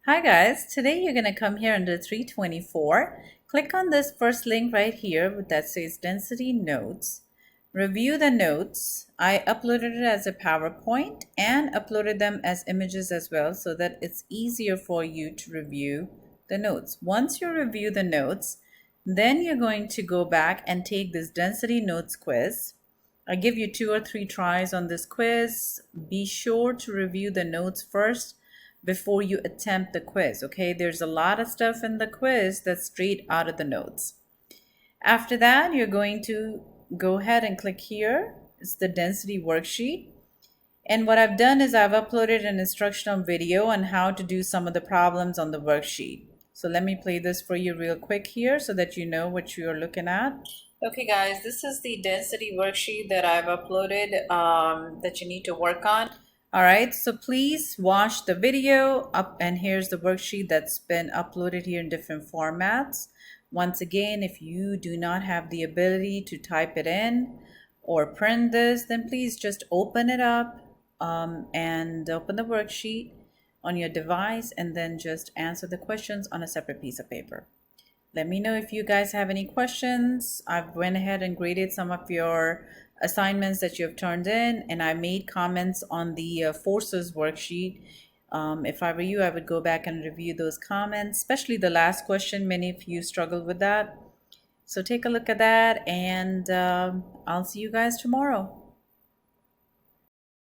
Hi guys, today you're going to come here under 324. Click on this first link right here that says density notes. Review the notes. I uploaded it as a PowerPoint and uploaded them as images as well so that it's easier for you to review the notes. Once you review the notes, then you're going to go back and take this density notes quiz. I give you 2 or 3 tries on this quiz. Be sure to review the notes first before you attempt the quiz, okay? There's a lot of stuff in the quiz that's straight out of the notes. After that, you're going to go ahead and click here. It's the density worksheet. And what I've done is I've uploaded an instructional video on how to do some of the problems on the worksheet. So let me play this for you real quick here so that you know what you're looking at. Okay guys, this is the density worksheet that I've uploaded that you need to work on. All right, so please watch the video up, and here's the worksheet that's been uploaded here in different formats. Once again, if you do not have the ability to type it in or print this, then please just open it up and open the worksheet on your device and then just answer the questions on a separate piece of paper. Let me know if you guys have any questions. I've went ahead and graded some of your assignments that you have turned in, and I made comments on the forces worksheet. If I were you, I would go back and review those comments, especially the last question. Many of you struggled with that. So take a look at that, and I'll see you guys tomorrow.